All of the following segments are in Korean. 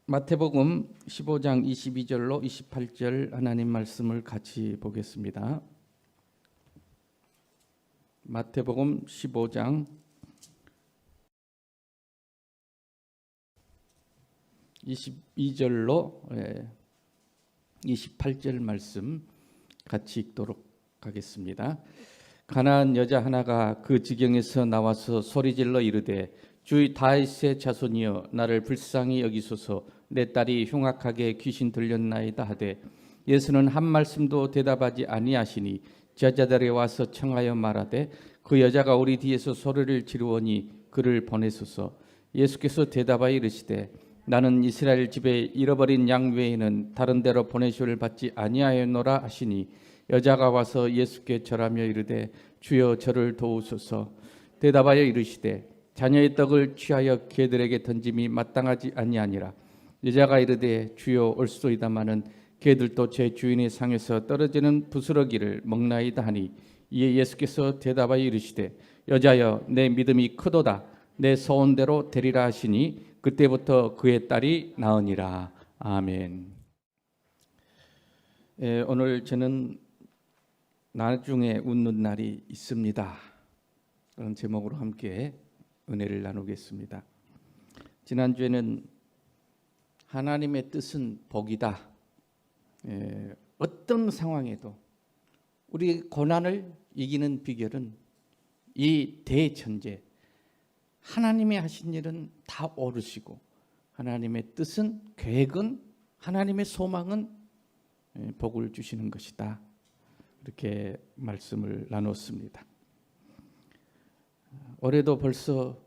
마태복음 15장 22절로 28절 하나님 말씀을 같이 보겠습니다. 마태복음 15장 22절로 28절 말씀 같이 읽도록 하겠습니다. 가나안 여자 하나가 그 지경에서 나와서 소리질러 이르되 주의 다윗의 자손이여 나를 불쌍히 여기소서 내 딸이 흉악하게 귀신 들렸나이다 하되 예수는 한 말씀도 대답하지 아니하시니 제자들이 와서 청하여 말하되 그 여자가 우리 뒤에서 소리를 지르오니 그를 보내소서. 예수께서 대답하여 이르시되 나는 이스라엘 집에 잃어버린 양 외에는 다른 데로 보내심을 받지 아니하였노라 하시니 여자가 와서 예수께 절하며 이르되 주여 저를 도우소서. 대답하여 이르시되 자녀의 떡을 취하여 개들에게 던짐이 마땅하지 아니하니라. 여자가 이르되 주여 올소이다마는 개들도 제 주인의 상에서 떨어지는 부스러기를 먹나이다 하니 이에 예수께서 대답하여 이르시되 여자여 내 믿음이 크도다 내 소원대로 되리라 하시니 그때부터 그의 딸이 나으니라. 아멘. 오늘 저는 나중에 웃는 날이 있습니다. 그런 제목으로 함께 은혜를 나누겠습니다. 지난주에는 하나님의 뜻은 복이다. 어떤 상황에도 우리 고난을 이기는 비결은 이 대천재 하나님이 하신 일은 다 옳으시고 하나님의 뜻은 계획은 하나님의 소망은 복을 주시는 것이다. 이렇게 말씀을 나눴습니다. 올해도 벌써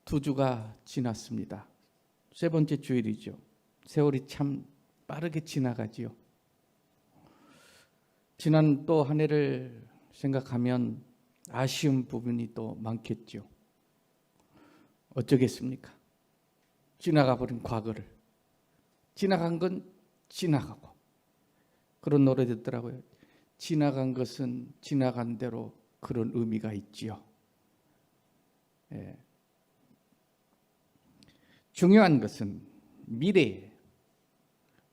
2주가 지났습니다. 세 번째 주일이죠. 세월이 참 빠르게 지나가지요. 지난 또 한 해를 생각하면 아쉬운 부분이 또 많겠죠. 어쩌겠습니까? 지나가 버린 과거를. 지나간 건 지나가고. 그런 노래 듣더라고요. 지나간 것은 지나간 대로 그런 의미가 있지요. 중요한 것은 미래에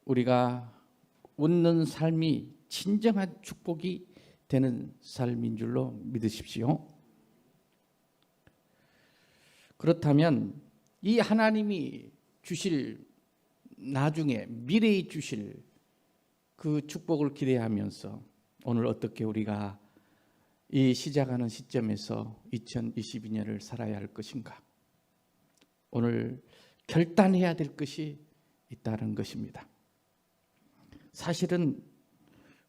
우리가 웃는 삶이 진정한 축복이 되는 삶인 줄로 믿으십시오. 그렇다면 이 하나님이 주실 나중에 미래에 주실 그 축복을 기대하면서 오늘 어떻게 우리가 이 시작하는 시점에서 2022년을 살아야 할 것인가? 오늘 결단해야 될 것이 있다는 것입니다. 사실은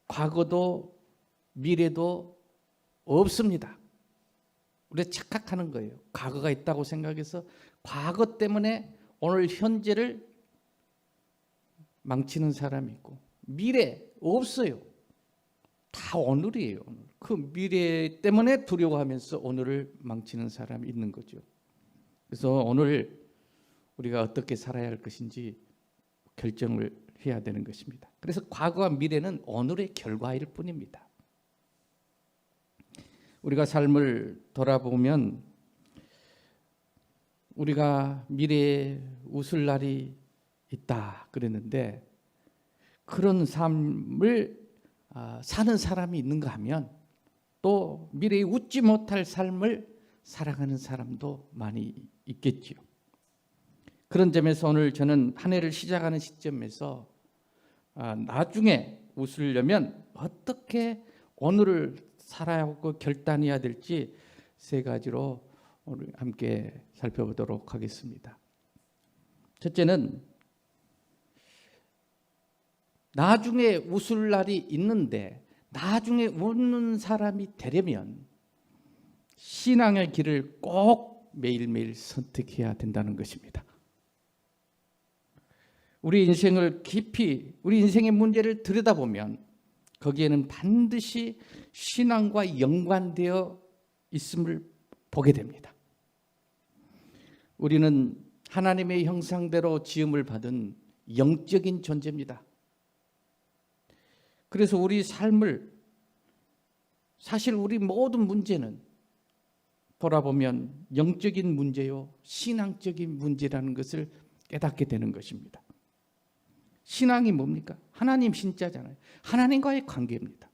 과거도 미래도 없습니다. 우리가 착각하는 거예요. 과거가 있다고 생각해서 과거 때문에 오늘 현재를 망치는 사람이 있고 미래 없어요. 다 오늘이에요. 오늘. 그 미래 때문에 두려워하면서 오늘을 망치는 사람이 있는 거죠. 그래서 오늘 우리가 어떻게 살아야 할 것인지 결정을 해야 되는 것입니다. 그래서 과거와 미래는 오늘의 결과일 뿐입니다. 우리가 삶을 돌아보면 우리가 미래에 웃을 날이 있다 그랬는데 그런 삶을 사는 사람이 있는가 하면 또 미래에 웃지 못할 삶을 살아가는 사람도 많이 있겠지요. 그런 점에서 오늘 저는 한 해를 시작하는 시점에서 나중에 웃으려면 어떻게 오늘을 살아야 하고 결단해야 될지 3가지로 오늘 함께 살펴보도록 하겠습니다. 첫째는 나중에 웃을 날이 있는데 나중에 웃는 사람이 되려면 신앙의 길을 꼭 매일매일 선택해야 된다는 것입니다. 우리 인생을 깊이 우리 인생의 문제를 들여다보면 거기에는 반드시 신앙과 연관되어 있음을 보게 됩니다. 우리는 하나님의 형상대로 지음을 받은 영적인 존재입니다. 그래서 우리 삶을 사실 우리 모든 문제는 돌아보면 영적인 문제요 신앙적인 문제라는 것을 깨닫게 되는 것입니다. 신앙이 뭡니까? 하나님 신자잖아요. 하나님과의 관계입니다.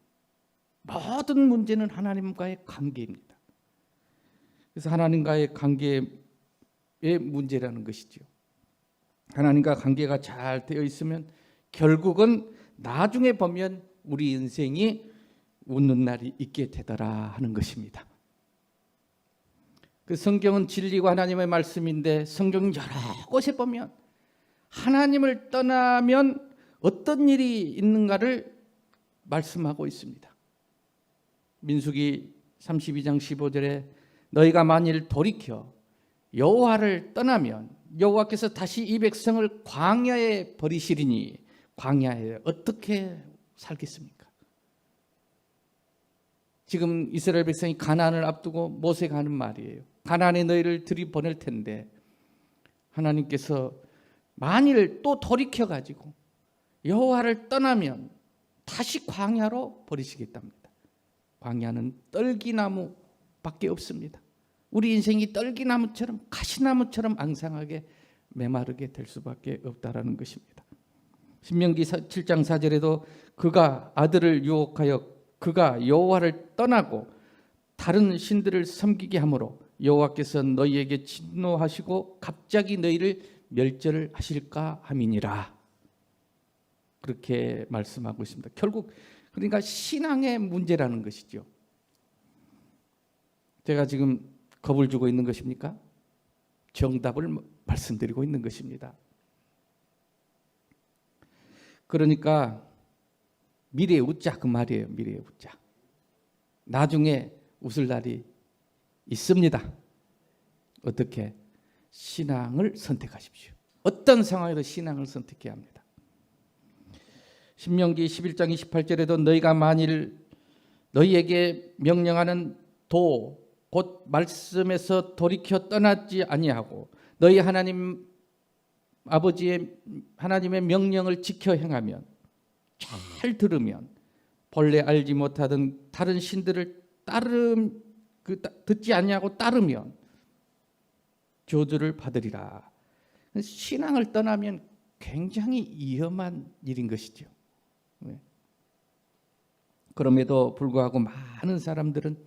모든 문제는 하나님과의 관계입니다. 그래서 하나님과의 관계의 문제라는 것이죠. 하나님과 관계가 잘 되어 있으면 결국은 나중에 보면 우리 인생이 웃는 날이 있게 되더라 하는 것입니다. 그 성경은 진리가 하나님의 말씀인데 성경 여러 곳에 보면 하나님을 떠나면 어떤 일이 있는가를 말씀하고 있습니다. 민수기 32장 15절에 너희가 만일 돌이켜 여호와를 떠나면 여호와께서 다시 이 백성을 광야에 버리시리니 광야에 어떻게 살겠습니까? 지금 이스라엘 백성이 가나안을 앞두고 모세가 하는 말이에요. 가나안에 너희를 들이보낼 텐데 하나님께서 만일 또 돌이켜가지고 여호와를 떠나면 다시 광야로 버리시겠답니다. 광야는 떨기나무밖에 없습니다. 우리 인생이 떨기나무처럼 가시나무처럼 앙상하게 메마르게 될 수밖에 없다라는 것입니다. 신명기 7장 4절에도 그가 아들을 유혹하여 그가 여호와를 떠나고 다른 신들을 섬기게 하므로 여호와께서 너희에게 진노하시고 갑자기 너희를 멸절하실까 함이니라. 그렇게 말씀하고 있습니다. 결국 그러니까 신앙의 문제라는 것이죠. 제가 지금 겁을 주고 있는 것입니까? 정답을 말씀드리고 있는 것입니다. 그러니까 미래에 웃자 그 말이에요. 미래에 웃자. 나중에 웃을 날이 있습니다. 어떻게? 신앙을 선택하십시오. 어떤 상황에도 신앙을 선택해야 합니다. 신명기 11장 28절에도 너희가 만일 너희에게 명령하는 도 곧 말씀에서 돌이켜 떠나지 아니하고 너희 하나님 아버지의 하나님의 명령을 지켜 행하면 잘 들으면 본래 알지 못하던 다른 신들을 듣지 아니하고 따르면 저주를 받으리라. 신앙을 떠나면 굉장히 위험한 일인 것이죠. 그럼에도 불구하고 많은 사람들은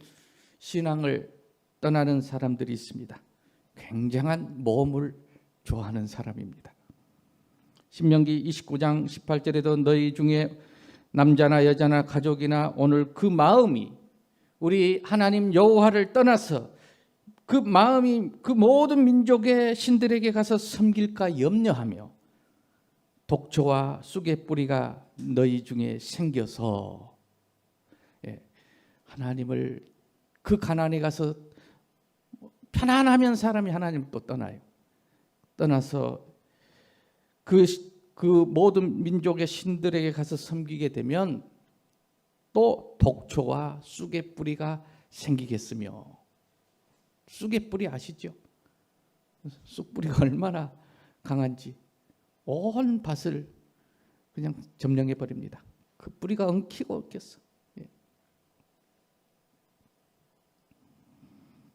신앙을 떠나는 사람들이 있습니다. 굉장한 모험을 좋아하는 사람입니다. 신명기 29장 18절에도 너희 중에 남자나 여자나 가족이나 오늘 그 마음이 우리 하나님 여호와를 떠나서 그 마음이 그 모든 민족의 신들에게 가서 섬길까 염려하며 독초와 쑥의 뿌리가 너희 중에 생겨서 하나님을 그 가나안에 가서 편안하면 사람이 하나님을 또 떠나요. 떠나서 그 모든 민족의 신들에게 가서 섬기게 되면 또 독초와 쑥의 뿌리가 생기겠으며 쑥의 뿌리 아시죠? 쑥 뿌리가 얼마나 강한지 온 밭을 그냥 점령해 버립니다. 그 뿌리가 엉키고 엉켰어.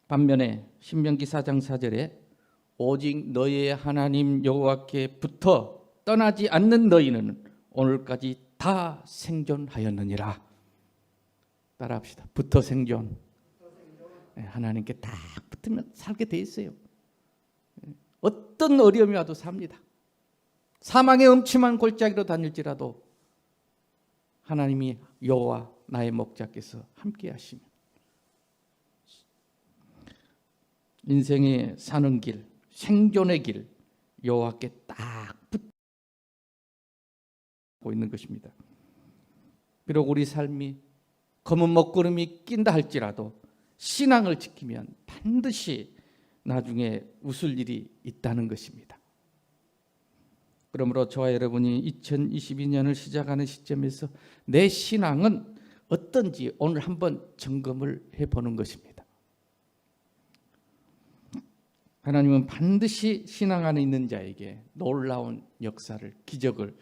반면에 신명기 4장 4절에 오직 너희의 하나님 여호와께 붙어 떠나지 않는 너희는 오늘까지 다 생존하였느니라. 따라합시다. 붙어 생존. 하나님께 딱 붙으면 살게 돼 있어요. 어떤 어려움이 와도 삽니다. 사망의 음침한 골짜기로 다닐지라도 하나님이 여호와 나의 목자께서 함께 하시면 인생의 사는 길, 생존의 길 여호와께 딱 붙고 있는 것입니다. 비록 우리 삶이 검은 먹구름이 낀다 할지라도 신앙을 지키면 반드시 나중에 웃을 일이 있다는 것입니다. 그러므로 저와 여러분이 2022년을 시작하는 시점에서 내 신앙은 어떤지 오늘 한번 점검을 해보는 것입니다. 하나님은 반드시 신앙 안에 있는 자에게 놀라운 역사를, 기적을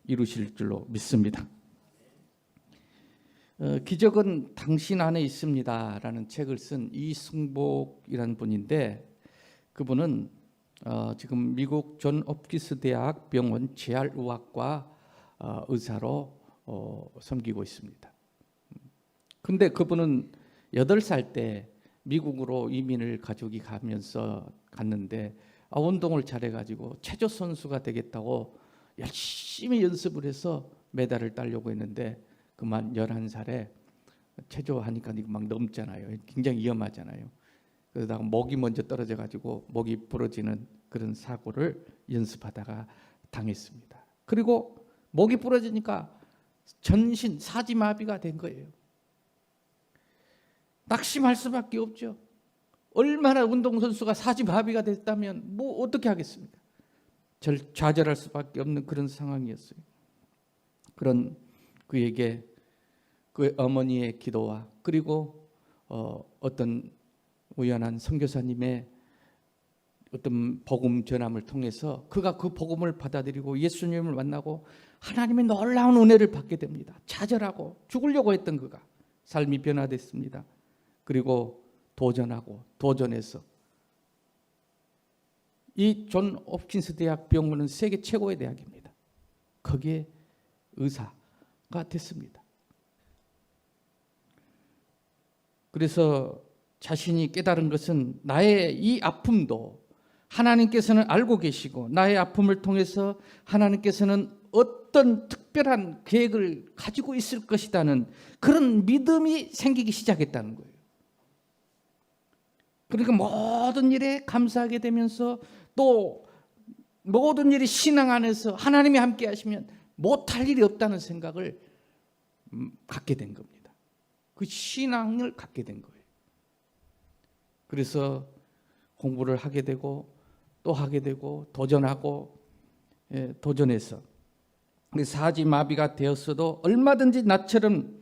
이루실 줄로 믿습니다. 기적은 당신 안에 있습니다 라는 책을 쓴 이승복이라는 분인데 그분은 지금 미국 존 홉키스 대학 병원 재활의학과 의사로 섬기고 있습니다. 근데 그분은 8살 때 미국으로 이민을 가족이 가면서 갔는데 운동을 잘해가지고 체조 선수가 되겠다고 열심히 연습을 해서 메달을 따려고 했는데 그만 11살에 체조하니까 막 넘잖아요. 굉장히 위험하잖아요. 그러다가 목이 먼저 떨어져가지고 목이 부러지는 그런 사고를 연습하다가 당했습니다. 그리고 목이 부러지니까 전신 사지마비가 된 거예요. 낙심할 수밖에 없죠. 얼마나 운동선수가 사지마비가 됐다면 뭐 어떻게 하겠습니까? 좌절할 수밖에 없는 그런 상황이었어요. 그런 그에게 그 어머니의 기도와 그리고 어떤 우연한 선교사님의 어떤 복음 전함을 통해서 그가 그 복음을 받아들이고 예수님을 만나고 하나님의 놀라운 은혜를 받게 됩니다. 좌절하고 죽으려고 했던 그가 삶이 변화됐습니다. 그리고 도전하고 도전해서 이 존 홉킨스 대학 병원은 세계 최고의 대학입니다. 거기에 의사가 됐습니다. 그래서 자신이 깨달은 것은 나의 이 아픔도 하나님께서는 알고 계시고 나의 아픔을 통해서 하나님께서는 어떤 특별한 계획을 가지고 있을 것이라는 그런 믿음이 생기기 시작했다는 거예요. 그러니까 모든 일에 감사하게 되면서 또 모든 일이 신앙 안에서 하나님이 함께 하시면 못할 일이 없다는 생각을 갖게 된 겁니다. 그 신앙을 갖게 된 거예요. 그래서 공부를 하게 되고 또 하게 되고 도전하고 도전해서 사지마비가 되었어도 얼마든지 나처럼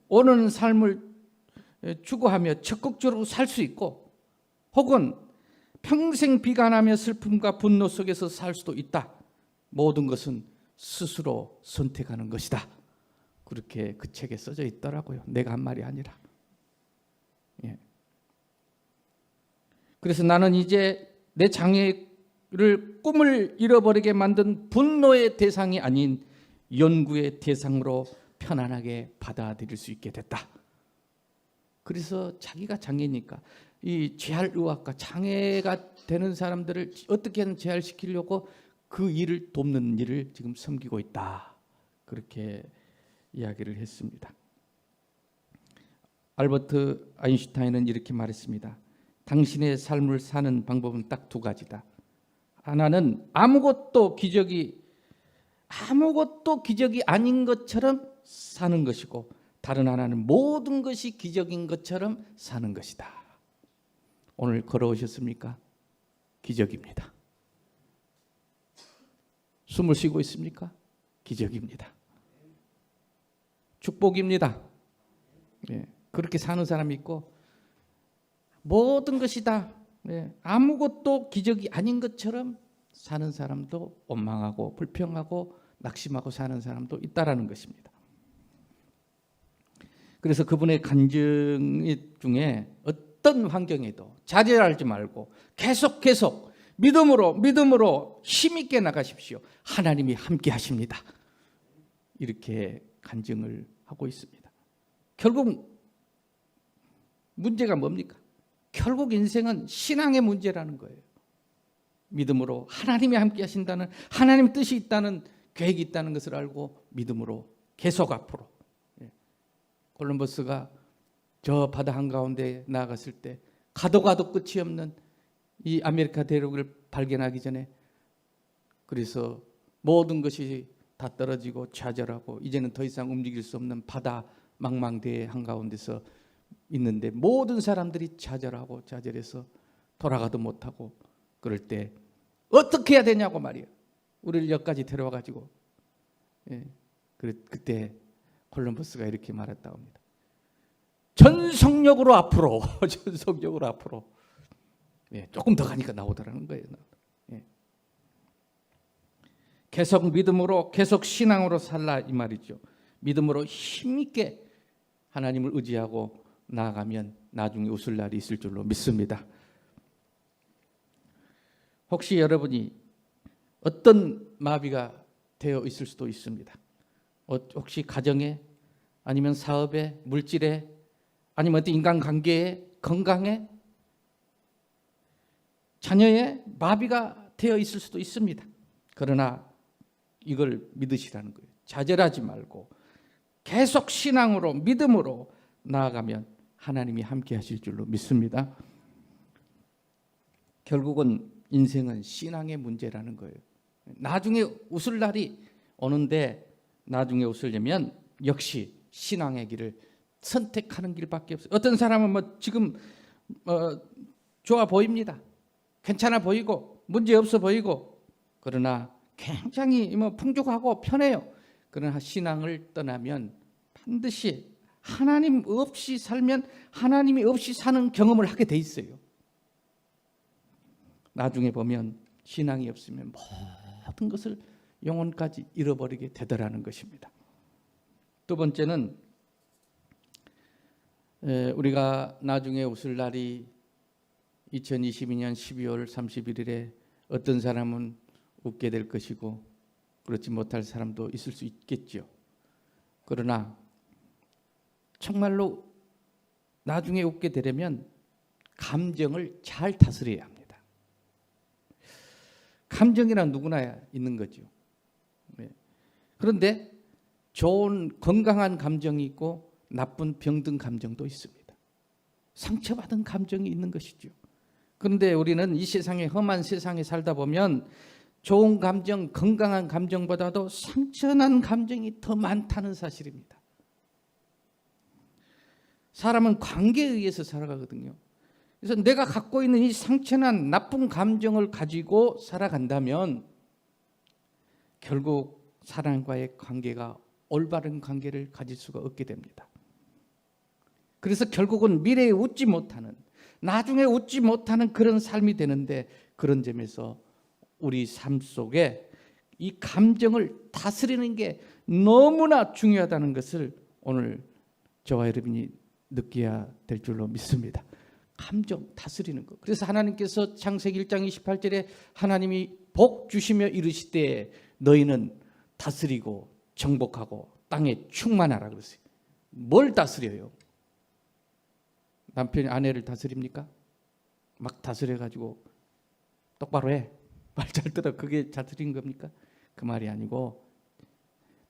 오는 삶을 추구하며 적극적으로 살 수 있고 혹은 평생 비관하며 슬픔과 분노 속에서 살 수도 있다. 모든 것은 스스로 선택하는 것이다. 그렇게 그 책에 써져 있더라고요. 내가 한 말이 아니라. 그래서 나는 이제 내 장애를 꿈을 잃어버리게 만든 분노의 대상이 아닌 연구의 대상으로 편안하게 받아들일 수 있게 됐다. 그래서 자기가 장애니까 이 재활의학과 장애가 되는 사람들을 어떻게든 재활시키려고 그 일을 돕는 일을 지금 섬기고 있다. 그렇게 이야기를 했습니다. 알버트 아인슈타인은 이렇게 말했습니다. 당신의 삶을 사는 방법은 딱 2가지다. 하나는 아무것도 기적이 아닌 것처럼 사는 것이고 다른 하나는 모든 것이 기적인 것처럼 사는 것이다. 오늘 걸어오셨습니까? 기적입니다. 숨을 쉬고 있습니까? 기적입니다. 축복입니다. 그렇게 사는 사람이 있고 모든 것이 다 아무것도 기적이 아닌 것처럼 사는 사람도 원망하고 불평하고 낙심하고 사는 사람도 있다라는 것입니다. 그래서 그분의 간증 중에 어떤 환경에도 좌절하지 말고 계속 믿음으로 힘있게 나가십시오. 하나님이 함께 하십니다. 이렇게 간증을 하고 있습니다. 결국 문제가 뭡니까? 결국 인생은 신앙의 문제라는 거예요. 믿음으로 하나님이 함께 하신다는 하나님의 뜻이 있다는 계획이 있다는 것을 알고 믿음으로 계속 앞으로. 콜럼버스가 저 바다 한가운데 나아갔을 때 가도 끝이 없는 이 아메리카 대륙을 발견하기 전에 그래서 모든 것이 다 떨어지고 좌절하고 이제는 더 이상 움직일 수 없는 바다 망망대해 한가운데서 있는데 모든 사람들이 좌절해서 돌아가도 못하고 그럴 때 어떻게 해야 되냐고 말이에요. 우리를 여기까지 데려와 가지고 그때 콜럼버스가 이렇게 말했다고 합니다. 전속력으로 앞으로 전속력으로 앞으로. 조금 더 가니까 나오더라는 거예요. 계속 믿음으로 계속 신앙으로 살라 이 말이죠. 믿음으로 힘있게 하나님을 의지하고 나아가면 나중에 웃을 날이 있을 줄로 믿습니다. 혹시 여러분이 어떤 마비가 되어 있을 수도 있습니다. 혹시 가정에, 아니면 사업에, 물질에, 아니면 어떤 인간관계에, 건강에, 자녀의 마비가 되어 있을 수도 있습니다. 그러나 이걸 믿으시라는 거예요. 좌절하지 말고 계속 신앙으로, 믿음으로 나아가면 하나님이 함께 하실 줄로 믿습니다. 결국은 인생은 신앙의 문제라는 거예요. 나중에 웃을 날이 오는데, 나중에 웃으려면 역시 신앙의 길을 선택하는 길밖에 없어요. 어떤 사람은 지금 좋아 보입니다. 괜찮아 보이고 문제 없어 보이고, 그러나 굉장히 풍족하고 편해요. 그러나 신앙을 떠나면 반드시 하나님 없이 살면 하나님이 없이 사는 경험을 하게 돼 있어요. 나중에 보면 신앙이 없으면 모든 것을, 영혼까지 잃어버리게 되더라는 것입니다. 두 번째는 우리가 나중에 웃을 날이 2022년 12월 31일에 어떤 사람은 웃게 될 것이고 그렇지 못할 사람도 있을 수 있겠죠. 그러나 정말로 나중에 웃게 되려면 감정을 잘 다스려야 합니다. 감정이란 누구나 있는 거죠. 그런데 좋은 건강한 감정이 있고 나쁜 병든 감정도 있습니다. 상처받은 감정이 있는 것이죠. 그런데 우리는 이 세상에, 험한 세상에 살다 보면 좋은 감정, 건강한 감정보다도 상처난 감정이 더 많다는 사실입니다. 사람은 관계에 의해서 살아가거든요. 그래서 내가 갖고 있는 이 상처난 나쁜 감정을 가지고 살아간다면 결국 사람과의 관계가 올바른 관계를 가질 수가 없게 됩니다. 그래서 결국은 미래에 웃지 못하는, 나중에 웃지 못하는 그런 삶이 되는데, 그런 점에서 우리 삶 속에 이 감정을 다스리는 게 너무나 중요하다는 것을 오늘 저와 여러분이 느껴야 될 줄로 믿습니다. 감정 다스리는 것. 그래서 하나님께서 창세기 1장 28절에 하나님이 복 주시며 이르시되 너희는 다스리고 정복하고 땅에 충만하라 그랬어요. 뭘 다스려요? 남편이 아내를 다스립니까? 막 다스려가지고 똑바로 해, 말 잘 들어, 그게 다스린 겁니까? 그 말이 아니고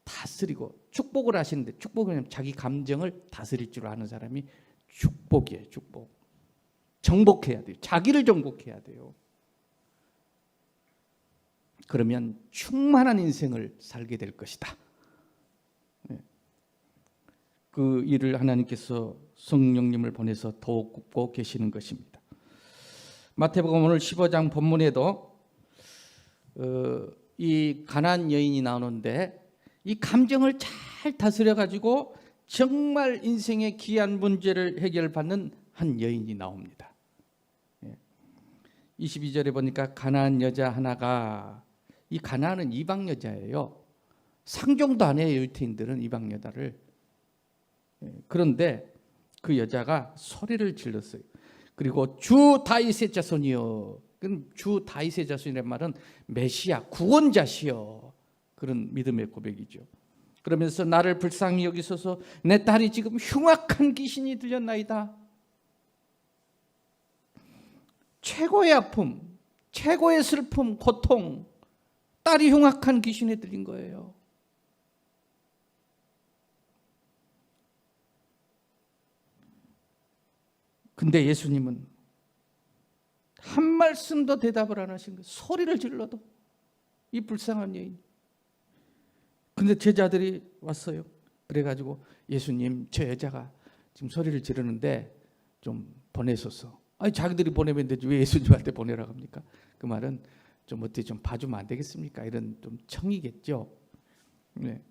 다스리고 축복을 하시는데, 축복은 자기 감정을 다스릴 줄 아는 사람이 축복이에요. 축복. 정복해야 돼요. 자기를 정복해야 돼요. 그러면 충만한 인생을 살게 될 것이다. 그 일을 하나님께서 성령님을 보내서 더욱 굽고 계시는 것입니다. 마태복음 오늘 15장 본문에도 이 가나안 여인이 나오는데, 이 감정을 잘 다스려 가지고 정말 인생의 귀한 문제를 해결받는 한 여인이 나옵니다. 22절에 보니까 가나안 여자 하나가, 이 가나안은 이방 여자예요. 상종도 안 해요, 유태인들은 이방 여자를. 그런데 그 여자가 소리를 질렀어요. 그리고 주 다윗의 자손이여. 주 다윗의 자손이란 말은 메시아, 구원자시여. 그런 믿음의 고백이죠. 그러면서 나를 불쌍히 여기소서, 내 딸이 지금 흉악한 귀신이 들렸나이다. 최고의 아픔, 최고의 슬픔, 고통, 딸이 흉악한 귀신에 들린 거예요. 근데 예수님은 한 말씀도 대답을 안 하신 거예요. 소리를 질러도, 이 불쌍한 여인. 근데 제자들이 왔어요. 그래가지고 예수님, 저 여자가 지금 소리를 지르는데 좀 보내소서. 아니, 자기들이 보내면 되지 왜 예수님한테 보내라고 합니까? 그 말은 좀 어떻게 좀 봐주면 안 되겠습니까? 이런 좀 청이겠죠. 네.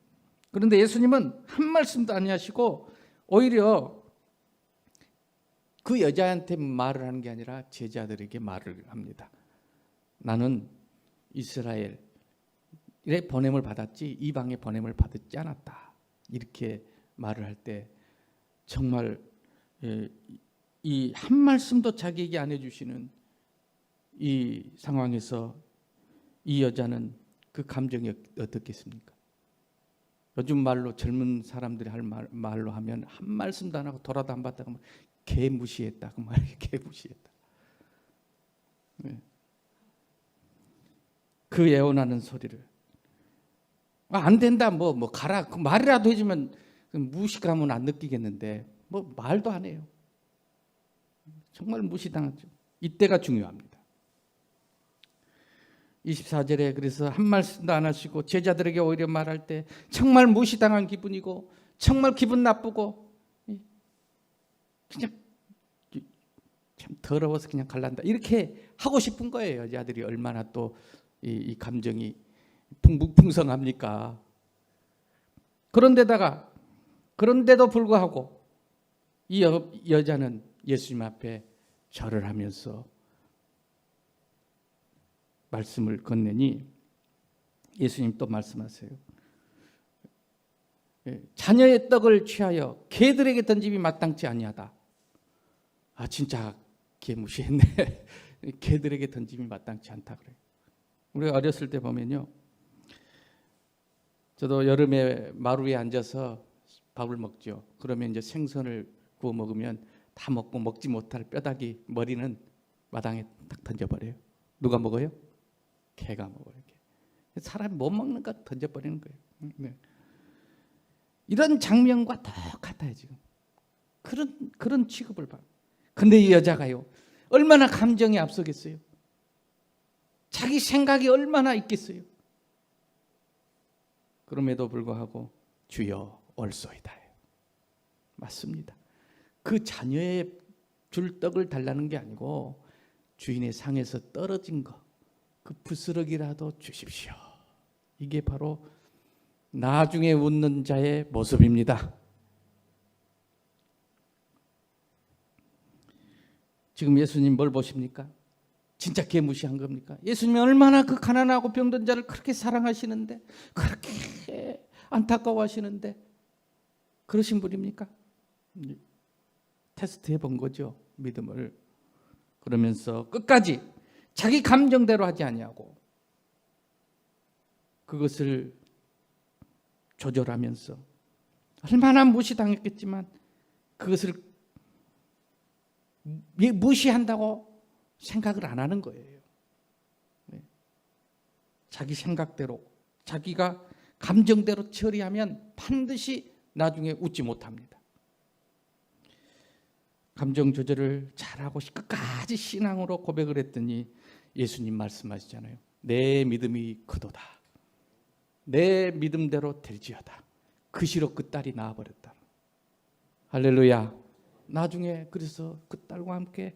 그런데 예수님은 한 말씀도 안 하시고 오히려 그 여자한테 말을 하는 게 아니라 제자들에게 말을 합니다. 나는 이스라엘의 보냄을 받았지 이방의 보냄을 받지 않았다. 이렇게 말을 할 때 정말 이 한 말씀도 자기에게 안 해주시는 이 상황에서 이 여자는 그 감정이 어떻겠습니까? 요즘 말로 젊은 사람들이 할 말로 하면 한 말씀도 안 하고 돌아도 안 봤다가 개 무시했다 그 말이 개 무시했다. 네. 그 애원하는 소리를 안 된다 뭐 가라 그 말이라도 해주면 무식함은 안 느끼겠는데 뭐 말도 안 해요. 정말 무시당하죠. 이때가 중요합니다. 24절에 그래서 한 말씀도 안 하시고 제자들에게 오히려 말할 때 정말 무시당한 기분이고 정말 기분 나쁘고 그냥 참 더러워서 그냥 갈란다 이렇게 하고 싶은 거예요. 여자들이 얼마나 또 이 감정이 풍성합니까? 그런데도 불구하고 이 여자는 예수님 앞에 절을 하면서 말씀을 건네니 예수님 또 말씀하세요. 자녀의 떡을 취하여 개들에게 던짐이 마땅치 아니하다. 아 진짜 개 무시했네. 개들에게 던짐이 마땅치 않다 그래요. 우리가 어렸을 때 보면요. 저도 여름에 마루 위에 앉아서 밥을 먹죠. 그러면 이제 생선을 구워 먹으면 다 먹고 먹지 못할 뼈다귀 머리는 마당에 딱 던져버려요. 누가 먹어요? 개가 먹어요. 사람이 못 먹는 거 던져버리는 거예요. 네. 이런 장면과 똑같아요 지금. 그런 취급을 받아요. 근데 이 여자가요. 얼마나 감정이 앞서겠어요. 자기 생각이 얼마나 있겠어요. 그럼에도 불구하고 주여 올소이다. 맞습니다. 그 자녀의 줄 떡을 달라는 게 아니고 주인의 상에서 떨어진 거, 그 부스러기라도 주십시오. 이게 바로 나중에 웃는 자의 모습입니다. 지금 예수님 뭘 보십니까? 진짜 개무시한 겁니까? 예수님이 얼마나 그 가난하고 병든 자를 그렇게 사랑하시는데 그렇게 안타까워하시는데 그러신 분입니까? 테스트 해본 거죠. 믿음을. 그러면서 끝까지 자기 감정대로 하지 아니하고 그것을 조절하면서 얼마나 무시당했겠지만 그것을 무시한다고 생각을 안 하는 거예요. 자기 생각대로 자기가 감정대로 처리하면 반드시 나중에 웃지 못합니다. 감정 조절을 잘하고 끝까지 신앙으로 고백을 했더니 예수님 말씀하시잖아요. 내 믿음이 크도다. 내 믿음대로 될지어다. 그 시로 그 딸이 나아버렸다. 할렐루야. 나중에 그래서 그 딸과 함께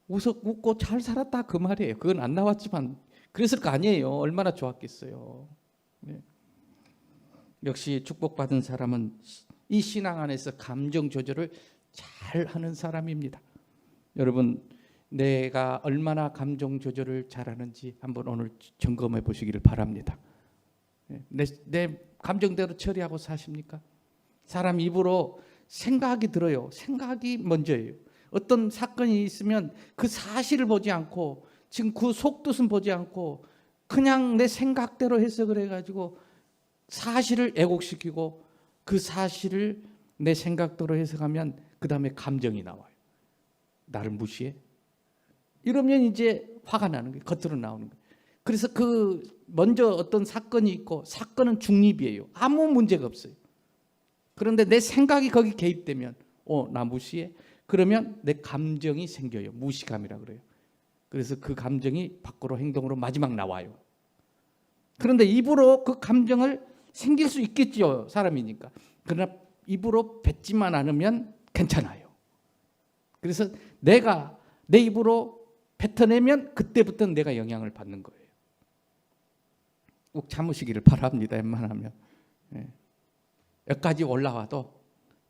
웃고 잘 살았다 그 말이에요. 그건 안 나왔지만 그랬을 거 아니에요. 얼마나 좋았겠어요. 네. 역시 축복받은 사람은 이 신앙 안에서 감정 조절을 잘하는 사람입니다. 여러분 내가 얼마나 감정 조절을 잘하는지 한번 오늘 점검해 보시기를 바랍니다. 내 감정대로 처리하고 사십니까? 사람 입으로 생각이 들어요. 생각이 먼저예요. 어떤 사건이 있으면 그 사실을 보지 않고 지금 그 속뜻은 보지 않고 그냥 내 생각대로 해석을 해가지고 사실을 왜곡시키고 그 사실을 내 생각대로 해석하면 그 다음에 감정이 나와요. 나를 무시해? 이러면 이제 화가 나는 거예요. 겉으로 나오는 거예요. 그래서 그 먼저 어떤 사건이 있고 사건은 중립이에요. 아무 문제가 없어요. 그런데 내 생각이 거기 개입되면 나 무시해? 그러면 내 감정이 생겨요. 무시감이라 그래요. 그래서 그 감정이 밖으로 행동으로 마지막 나와요. 그런데 입으로 그 감정을 생길 수 있겠죠. 사람이니까. 그러나 입으로 뱉지만 않으면 괜찮아요. 그래서 내가 내 입으로 뱉어내면 그때부터 내가 영향을 받는 거예요. 꼭 참으시기를 바랍니다. 웬만하면. 여기까지 올라와도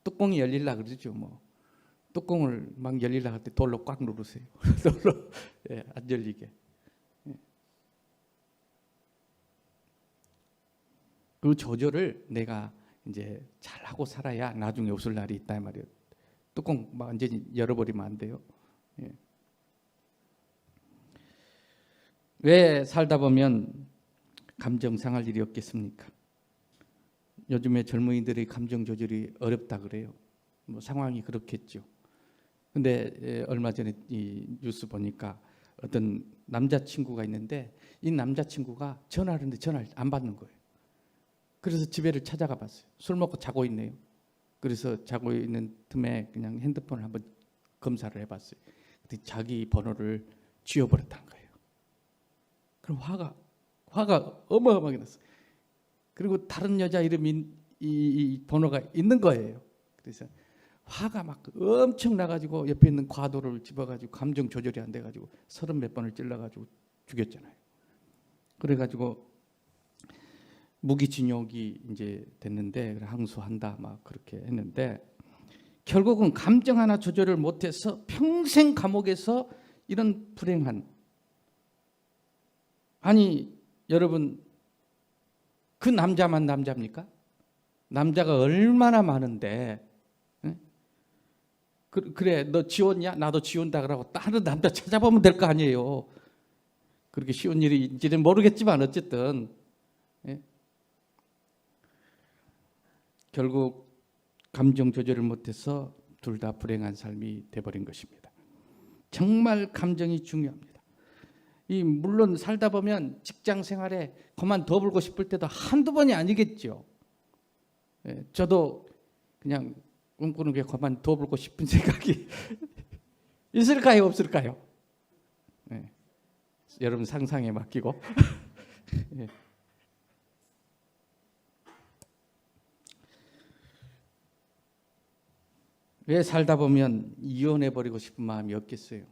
뚜껑이 열리려고 그러죠. 뭐. 뚜껑을 막 열리려고 할 때 돌로 꽉 누르세요. 돌로 안 열리게. 그 조절을 내가 이제 잘하고 살아야 나중에 웃을 날이 있다 말이에요. 뚜껑 완전히 열어버리면 안 돼요. 왜 살다 보면 감정 상할 일이 없겠습니까? 요즘에 젊은이들의 감정 조절이 어렵다 그래요. 뭐 상황이 그렇겠죠. 근데 얼마 전에 이 뉴스 보니까 어떤 남자친구가 있는데 이 남자친구가 전화를 하는데 전화를 안 받는 거예요. 그래서 집에를 찾아가 봤어요. 술 먹고 자고 있네요. 그래서 자고 있는 틈에 그냥 핸드폰을 한번 검사를 해봤어요. 근데 자기 번호를 지워버렸다는 거예요. 그럼 화가 어마어마하게 났어요. 그리고 다른 여자 이름이 이 번호가 있는 거예요. 그래서 화가 막 엄청 나가지고 옆에 있는 과도를 집어가지고 감정 조절이 안 돼가지고 30몇 번을 찔러가지고 죽였잖아요. 그래가지고 무기징역이 이제 됐는데 항소한다 막 그렇게 했는데 결국은 감정 하나 조절을 못해서 평생 감옥에서 이런 불행한, 아니 여러분 그 남자만 남자입니까? 남자가 얼마나 많은데, 그래 너 지웠냐? 나도 지운다 그러고 다른 남자 찾아보면 될 거 아니에요. 그렇게 쉬운 일인지는 모르겠지만 어쨌든 결국 감정 조절을 못해서 둘 다 불행한 삶이 돼버린 것입니다. 정말 감정이 중요합니다. 물론 살다 보면 직장 생활에 그만 더 불고 싶을 때도 한두 번이 아니겠죠. 저도 그냥 꿈꾸는 게 그만 더 불고 싶은 생각이 있을까요? 없을까요? 여러분 상상에 맡기고 왜 살다 보면 이혼해버리고 싶은 마음이 없겠어요?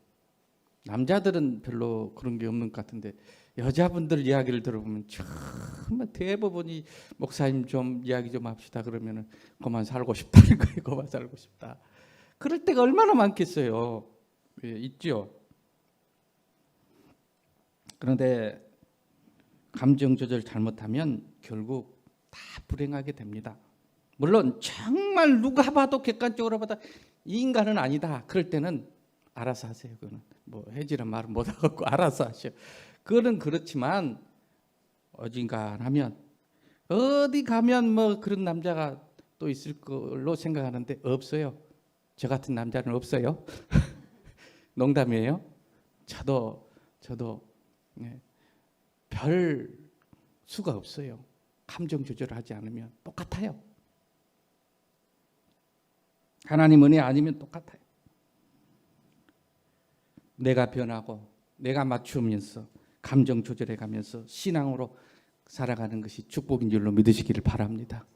남자들은 별로 그런 게 없는 것 같은데 여자분들 이야기를 들어보면 정말 대부분이 목사님 좀 이야기 좀 합시다 그러면은 그만 살고 싶다는 거예요. 그만 살고 싶다. 그럴 때가 얼마나 많겠어요. 있죠. 그런데 감정 조절 잘못하면 결국 다 불행하게 됩니다. 물론 정말 누가 봐도 객관적으로 봐도 이 인간은 아니다. 그럴 때는 알아서 하세요. 그거는 뭐 해지란 말은 못하고 알아서 하셔. 그거는 그렇지만 어딘가하면 어디 가면 뭐 그런 남자가 또 있을 걸로 생각하는데 없어요. 저 같은 남자는 없어요. 농담이에요. 저도 별 수가 없어요. 감정 조절을 하지 않으면 똑같아요. 하나님 은혜 아니면 똑같아요. 내가 변하고 내가 맞추면서 감정 조절해 가면서 신앙으로 살아가는 것이 축복인 줄로 믿으시기를 바랍니다.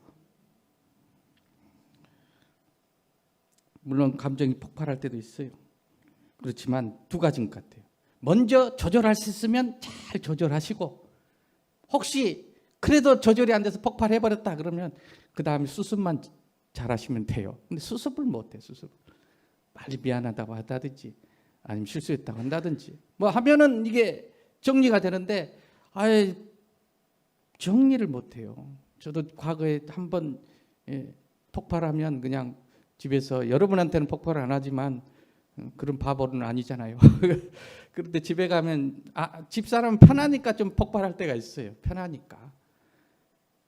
물론 감정이 폭발할 때도 있어요. 그렇지만 두 가지인 것 같아요. 먼저 조절할 수 있으면 잘 조절하시고 혹시 그래도 조절이 안 돼서 폭발해버렸다 그러면 그 다음에 수습만 잘하시면 돼요. 근데 수습을 못해. 수습 빨리 미안하다고 한다든지 아니면 실수했다고 한다든지 뭐 하면은 이게 정리가 되는데 아예 정리를 못해요. 저도 과거에 한번 폭발하면 그냥 집에서 여러분한테는 폭발을 안 하지만 그런 바보는 아니잖아요. 그런데 집에 가면 집사람은 편하니까 좀 폭발할 때가 있어요. 편하니까.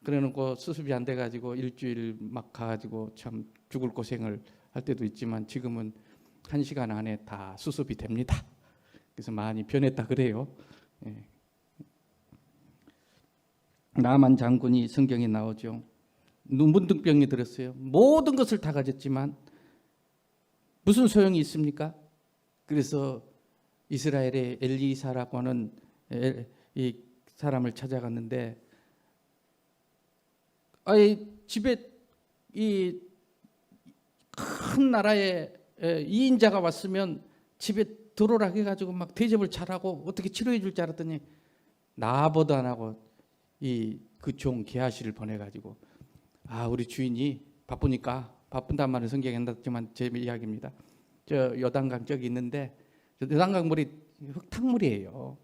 그래놓고 수습이 안 돼가지고 일주일 막 가가지고 참 죽을 고생을 할 때도 있지만 지금은 1시간 안에 다 수습이 됩니다. 그래서 많이 변했다 그래요. 나만 장군이 성경에 나오죠. 문둥병이 들었어요. 모든 것을 다 가졌지만 무슨 소용이 있습니까? 그래서 이스라엘의 엘리사라고 하는 이 사람을 찾아갔는데 집에 이 큰 나라에 2인자가 왔으면 집에 들어오라 해가지고 막 대접을 잘하고 어떻게 치료해 줄 줄 알았더니 나보다 안 하고 그 종 게하시를 보내가지고 우리 주인이 바쁜단 말은 성경에 안 나왔지만 제 이야기입니다. 저 요단강 저기 있는데 요단강 물이 흙탕물이에요.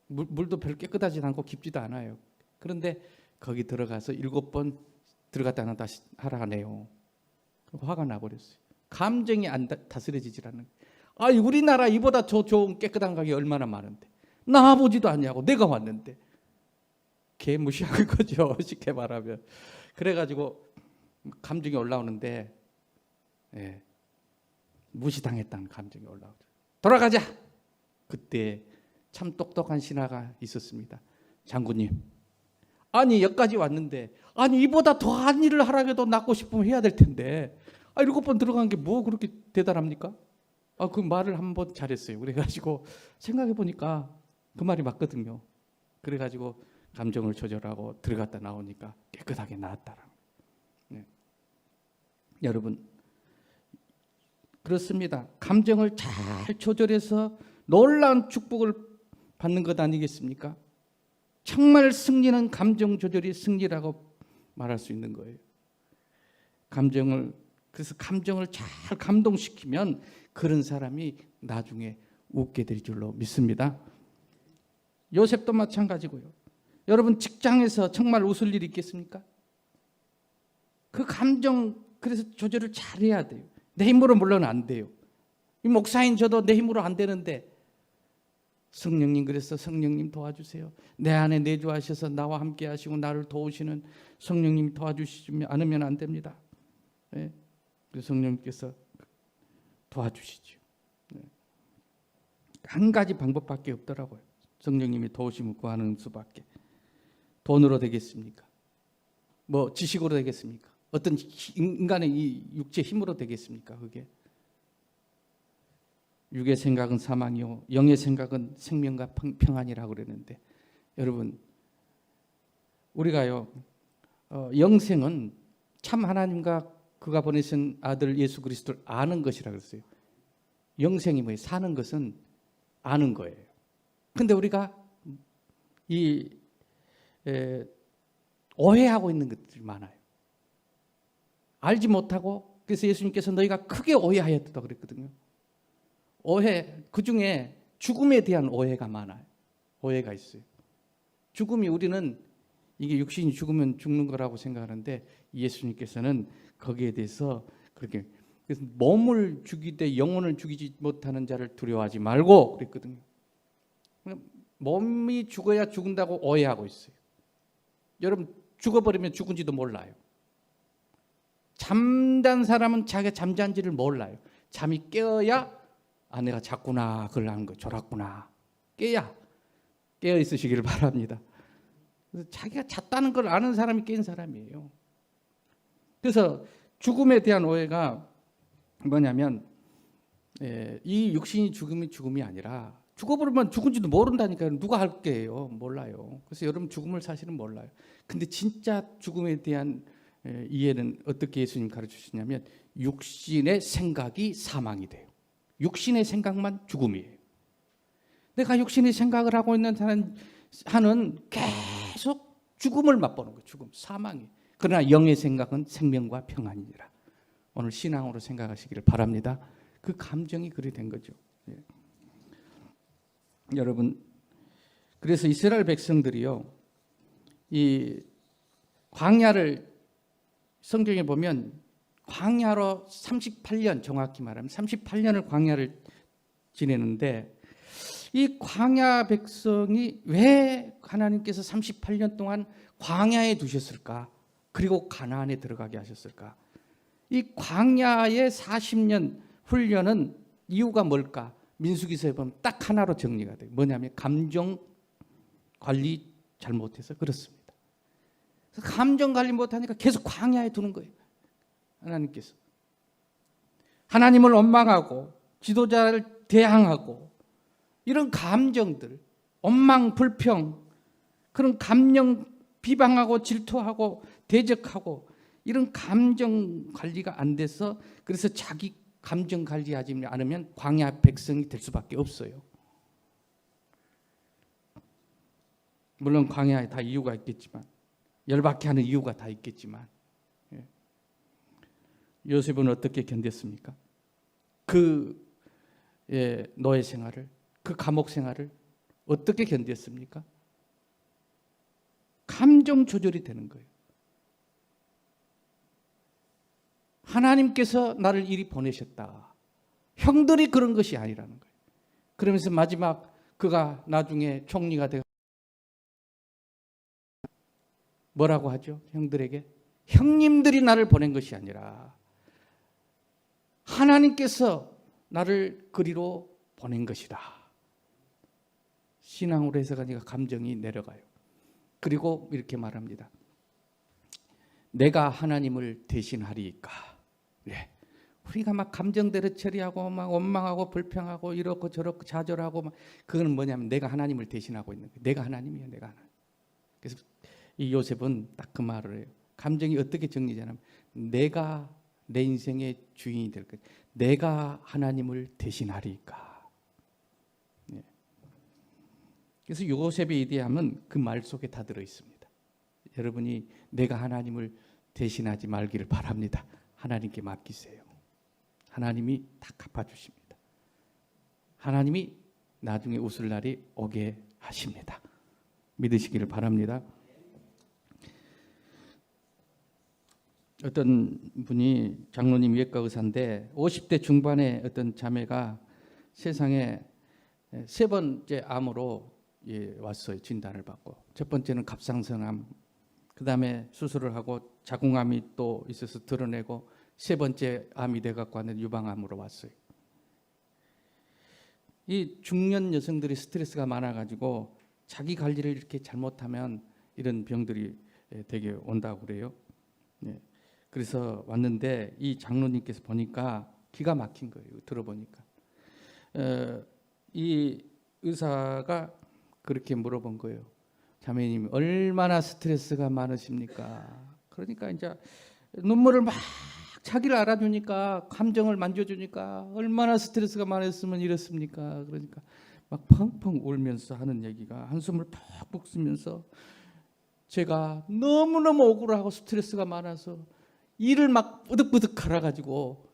물도 별로 깨끗하지 않고 깊지도 않아요. 그런데 거기 들어가서 7번 들어갔다 나왔다 하라 하네요. 화가 나버렸어요. 감정이 안 다스려지질 않는 거예요. 우리나라 이보다 저 좋은 깨끗한 강이 얼마나 많은데 나와보지도 않냐고. 내가 왔는데 개 무시한 거죠. 쉽게 말하면. 그래가지고 감정이 올라오는데 무시당했다는 감정이 올라오죠. 돌아가자. 그때 참 똑똑한 신하가 있었습니다. 장군님, 아니 여기까지 왔는데 아니 이보다 더한 일을 하라고 낳고 싶으면 해야 될 텐데 7번 들어간 게 뭐 그렇게 대단합니까? 그 말을 한번 잘했어요. 그래가지고 생각해 보니까 그 말이 맞거든요. 그래가지고 감정을 조절하고 들어갔다 나오니까 깨끗하게 나았다라는. 네. 여러분 그렇습니다. 감정을 잘 조절해서 놀라운 축복을 받는 것 아니겠습니까? 정말 승리는 감정 조절이 승리라고 말할 수 있는 거예요. 그래서 감정을 잘 감동시키면 그런 사람이 나중에 웃게 될 줄로 믿습니다. 요셉도 마찬가지고요. 여러분 직장에서 정말 웃을 일이 있겠습니까? 그 감정 그래서 조절을 잘해야 돼요. 내 힘으로 물론 안 돼요. 이 목사인 저도 내 힘으로 안 되는데 성령님 그래서 성령님 도와주세요. 내 안에 내주하셔서 나와 함께 하시고 나를 도우시는 성령님 도와주시지 않으면 안 됩니다. 네. 그래서 성령님께서 도와주시죠. 네. 한 가지 방법밖에 없더라고요. 성령님이 도우심을 구하는 수밖에. 돈으로 되겠습니까? 뭐 지식으로 되겠습니까? 어떤 인간의 이 육체 힘으로 되겠습니까? 그게 육의 생각은 사망이요 영의 생각은 생명과 평안이라고 그랬는데 여러분 우리가요 영생은 참 하나님과 그가 보내신 아들 예수 그리스도를 아는 것이라 그랬어요. 영생이 뭐예요? 사는 것은 아는 거예요. 근데 우리가 오해하고 있는 것들이 많아요. 알지 못하고 그래서 예수님께서 너희가 크게 오해하였다 그랬거든요. 오해 그중에 죽음에 대한 오해가 많아요. 오해가 있어요. 죽음이 우리는 이게 육신이 죽으면 죽는 거라고 생각하는데 예수님께서는 거기에 대해서 그렇게 그래서 몸을 죽이되 영혼을 죽이지 못하는 자를 두려워하지 말고 그랬거든요. 몸이 죽어야 죽는다고 오해하고 있어요. 여러분 죽어버리면 죽은지도 몰라요. 잠든 사람은 자기가 잠잔지를 몰라요. 잠이 깨어야 내가 잤구나 그걸 아는 거 졸았구나 깨어 있으시기를 바랍니다. 그래서 자기가 잤다는 걸 아는 사람이 깬 사람이에요. 그래서 죽음에 대한 오해가 뭐냐면 이 육신이 죽음이 아니라 죽어버리면 죽은지도 모른다니까요. 누가 할 게예요? 몰라요. 그래서 여러분 죽음을 사실은 몰라요. 근데 진짜 죽음에 대한 이해는 어떻게 예수님 가르치시냐면 육신의 생각이 사망이 돼요. 육신의 생각만 죽음이에요. 내가 육신의 생각을 하고 있는 한은 계속 죽음을 맛보는 거예요. 죽음, 사망이. 그러나 영의 생각은 생명과 평안이니라. 오늘 신앙으로 생각하시기를 바랍니다. 그 감정이 그리 된 거죠. 예. 여러분, 그래서 이스라엘 백성들이요, 이 광야를 성경에 보면 광야로 38년 정확히 말하면 38년을 광야를 지내는데 이 광야 백성이 왜 하나님께서 38년 동안 광야에 두셨을까? 그리고 가나안에 들어가게 하셨을까? 이 광야의 40년 훈련은 이유가 뭘까? 민수기서에 보면 딱 하나로 정리가 돼요. 뭐냐면 감정 관리 잘못해서 그렇습니다. 감정 관리 못하니까 계속 광야에 두는 거예요. 하나님께서 하나님을 원망하고 지도자를 대항하고 이런 감정들, 원망, 불평, 그런 감정 비방하고 질투하고 대적하고 이런 감정 관리가 안 돼서 그래서 자기 감정 관리하지 않으면 광야 백성이 될 수밖에 없어요. 물론 광야에 다 이유가 있겠지만 열받게 하는 이유가 다 있겠지만 요셉은 어떻게 견뎠습니까? 그 노예 생활을 그 감옥 생활을 어떻게 견뎠습니까? 감정 조절이 되는 거예요. 하나님께서 나를 이리 보내셨다. 형들이 그런 것이 아니라는 거예요. 그러면서 마지막 그가 나중에 총리가 되고 뭐라고 하죠? 형들에게 형님들이 나를 보낸 것이 아니라 하나님께서 나를 그리로 보낸 것이다. 신앙으로 해석하니까 감정이 내려가요. 그리고 이렇게 말합니다. 내가 하나님을 대신하리이까. 네. 우리가 막 감정대로 처리하고 막 원망하고 불평하고 이렇고 저렇고 좌절하고 막 그건 뭐냐면 내가 하나님을 대신하고 있는 거예요. 내가 하나님이에요. 내가 하나님. 그래서 이 요셉은 딱 그 말을 해요. 감정이 어떻게 정리되냐면 내가 내 인생의 주인이 될 거예요. 내가 하나님을 대신하리이까. 네. 그래서 요셉의 이데함은 그 말 속에 다 들어 있습니다. 여러분이 내가 하나님을 대신하지 말기를 바랍니다. 하나님께 맡기세요. 하나님이 다 갚아주십니다. 하나님이 나중에 웃을 날이 오게 하십니다. 믿으시기를 바랍니다. 어떤 분이 장로님 외과 의사인데 50대 중반의 어떤 자매가 세상에 세 번째 암으로 왔어요. 진단을 받고. 첫 번째는 갑상선암, 그 다음에 수술을 하고 자궁암이 또 있어서 드러내고 세 번째 암이 돼갖고 하는 유방암으로 왔어요. 이 중년 여성들이 스트레스가 많아가지고 자기 관리를 이렇게 잘못하면 이런 병들이 되게 온다고 그래요. 네. 그래서 왔는데 이 장로님께서 보니까 기가 막힌 거예요. 들어보니까 이 의사가 그렇게 물어본 거예요. 자매님 얼마나 스트레스가 많으십니까? 그러니까 이제 눈물을 막 자기를 알아주니까 감정을 만져주니까 얼마나 스트레스가 많았으면 이렇습니까? 그러니까 막 펑펑 울면서 하는 얘기가 한숨을 푹푹 쓰면서 제가 너무너무 억울하고 스트레스가 많아서 이를 막 뿌득뿌득 갈아가지고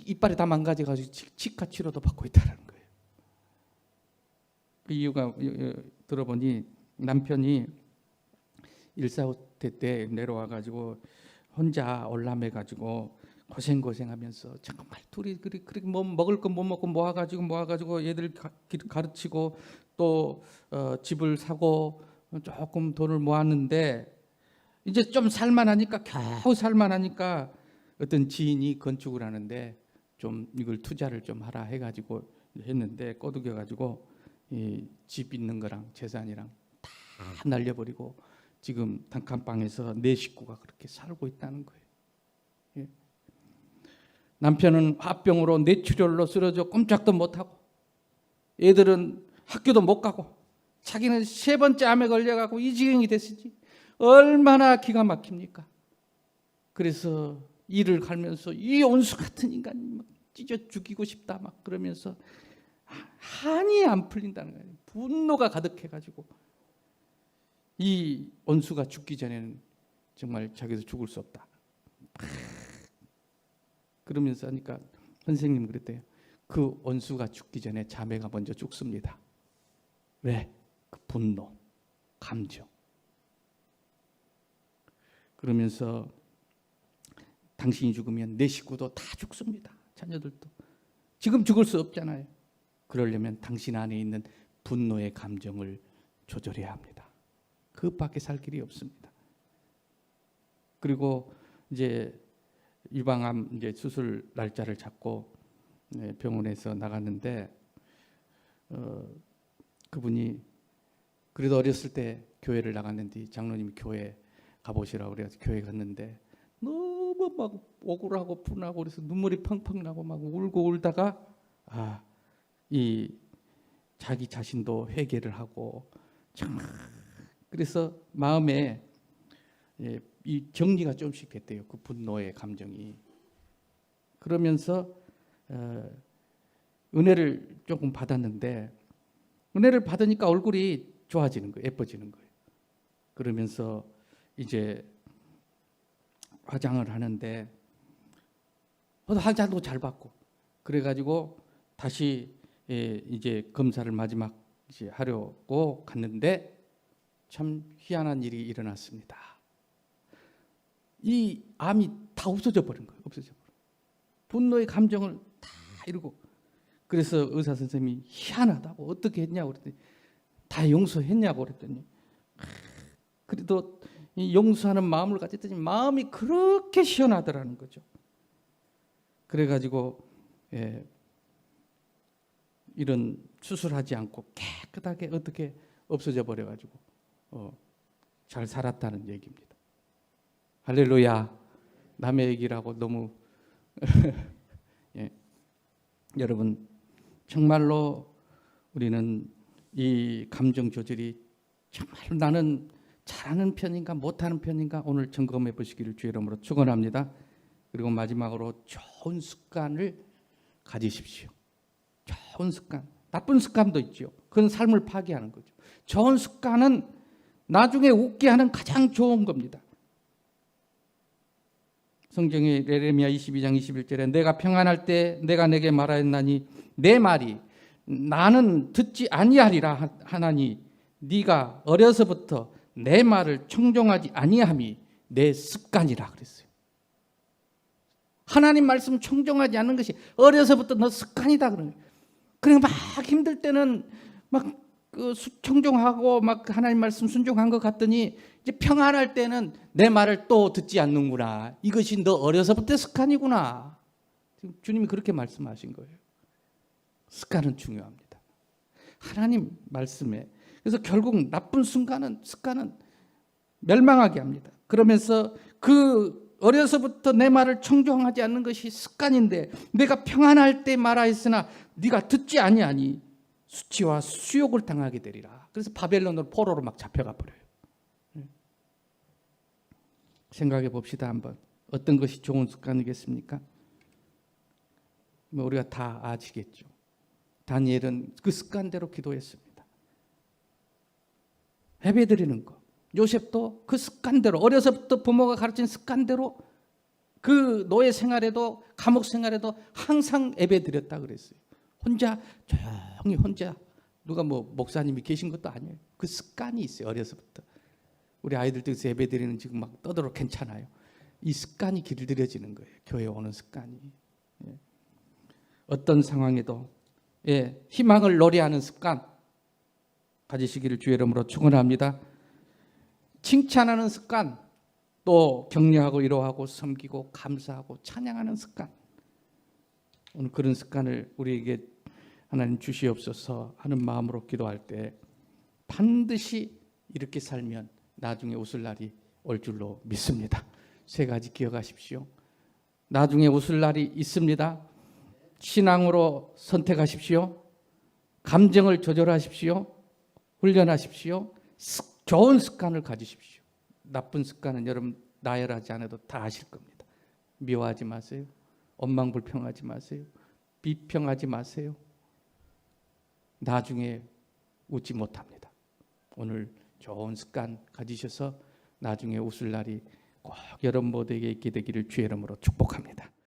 이빨이 다 망가져가지고 치과 치료도 받고 있다는 거예요. 그 이유가 들어보니 남편이 일사후퇴 때 내려와가지고 혼자 올라매가지고 고생하면서 정말 둘이 그렇게 뭐 먹을 거 못 먹고 모아가지고 얘들 가르치고 또 집을 사고 조금 돈을 모았는데 이제 좀 살만하니까 겨우 살만하니까 어떤 지인이 건축을 하는데 좀 이걸 투자를 좀 하라 해가지고 했는데 꼬드겨가지고 이 집 있는 거랑 재산이랑 다 날려버리고 지금 단칸방에서 네 식구가 그렇게 살고 있다는 거예요. 예. 남편은 화병으로 뇌출혈로 쓰러져 꼼짝도 못하고 애들은 학교도 못 가고 자기는 세 번째 암에 걸려가고 이 지경이 됐으지 얼마나 기가 막힙니까? 그래서 이를 갈면서 이 온수 같은 인간 막 찢어 죽이고 싶다 막 그러면서 한이 안 풀린다는 거예요. 분노가 가득해가지고 이 온수가 죽기 전에는 정말 자기도 죽을 수 없다. 그러면서 하니까 선생님 그랬대요. 그 온수가 죽기 전에 자매가 먼저 죽습니다. 왜? 그 분노, 감정. 그러면서 당신이 죽으면 내 식구도 다 죽습니다. 자녀들도. 지금 죽을 수 없잖아요. 그러려면 당신 안에 있는 분노의 감정을 조절해야 합니다. 그밖에 살 길이 없습니다. 그리고 이제 유방암 이제 수술 날짜를 잡고 병원에서 나갔는데 그분이 그래도 어렸을 때 교회를 나갔는데 장로님이 교회 가보시라고 그래서 교회 갔는데 너무 막 억울하고 분하고 그래서 눈물이 펑펑 나고 막 울고 울다가 이 자기 자신도 회개를 하고 정말 그래서 마음에 이 정리가 조금씩 됐대요. 그 분노의 감정이. 그러면서 은혜를 조금 받았는데 은혜를 받으니까 얼굴이 좋아지는 거예요. 예뻐지는 거예요. 그러면서 이제 화장을 하는데 화장도 잘 받고 그래가지고 다시 이제 검사를 마지막 이제 하려고 갔는데 참 희한한 일이 일어났습니다. 이 암이 다 없어져 버린 거예요. 없어져 버려. 분노의 감정을 다 이루고 그래서 의사 선생님이 희한하다고 어떻게 했냐고 그랬더니 다 용서했냐고 그랬더니 그래도 이 용서하는 마음을 가졌더니 마음이 그렇게 시원하더라는 거죠. 그래가지고 이런 수술하지 않고 깨끗하게 어떻게 없어져 버려가지고 잘 살았다는 얘기입니다. 할렐루야. 남의 얘기라고 너무 예. 여러분 정말로 우리는 이 감정 조절이 정말 나는 잘하는 편인가 못하는 편인가 오늘 점검해 보시기를 주의 이름으로 축원합니다. 그리고 마지막으로 좋은 습관을 가지십시오. 좋은 습관, 나쁜 습관도 있죠. 그건 삶을 파괴하는 거죠. 좋은 습관은 나중에 웃게 하는 가장 좋은 겁니다. 성경의 예레미야 22장 21절에 내가 평안할 때 내가 내게 말하였나니 내 말이 나는 듣지 아니하리라 하나니 네가 어려서부터 내 말을 청종하지 아니함이 내 습관이라 그랬어요. 하나님 말씀 청종하지 않는 것이 어려서부터 너 습관이다 그러는 거예요. 그래 막 힘들 때는 막 청종하고 막 하나님 말씀 순종한 것 같더니 이제 평안할 때는 내 말을 또 듣지 않는구나. 이것이 너 어려서부터 습관이구나. 주님이 그렇게 말씀하신 거예요. 습관은 중요합니다. 하나님 말씀에. 그래서 결국 나쁜 습관은 멸망하게 합니다. 그러면서 그 어려서부터 내 말을 청종하지 않는 것이 습관인데 내가 평안할 때 말하였으나 네가 듣지 아니하니 수치와 수욕을 당하게 되리라. 그래서 바벨론으로 포로로 막 잡혀가 버려요. 생각해 봅시다 한번. 어떤 것이 좋은 습관이겠습니까? 우리가 다 아시겠죠. 다니엘은 그 습관대로 기도했습니다. 예배드리는 거. 요셉도 그 습관대로 어려서부터 부모가 가르친 습관대로 그 노예 생활에도 감옥 생활에도 항상 예배드렸다 그랬어요. 혼자 조용히 혼자 누가 뭐 목사님이 계신 것도 아니에요. 그 습관이 있어요. 어려서부터. 우리 아이들도 예배드리는 지금 막 떠들어 괜찮아요. 이 습관이 길들여지는 거예요. 교회에 오는 습관이. 어떤 상황에도 희망을 노래하는 습관 가지시기를 주의 이름으로 축원합니다. 칭찬하는 습관, 또 격려하고 위로하고 섬기고 감사하고 찬양하는 습관. 오늘 그런 습관을 우리에게 하나님 주시옵소서 하는 마음으로 기도할 때 반드시 이렇게 살면 나중에 웃을 날이 올 줄로 믿습니다. 세 가지 기억하십시오. 나중에 웃을 날이 있습니다. 신앙으로 선택하십시오. 감정을 조절하십시오. 훈련하십시오. 좋은 습관을 가지십시오. 나쁜 습관은 여러분 나열하지 않아도 다 아실 겁니다. 미워하지 마세요. 원망불평하지 마세요. 비평하지 마세요. 나중에 웃지 못합니다. 오늘 좋은 습관 가지셔서 나중에 웃을 날이 꼭 여러분 모두에게 있게 되기를 주의 이름으로 축복합니다.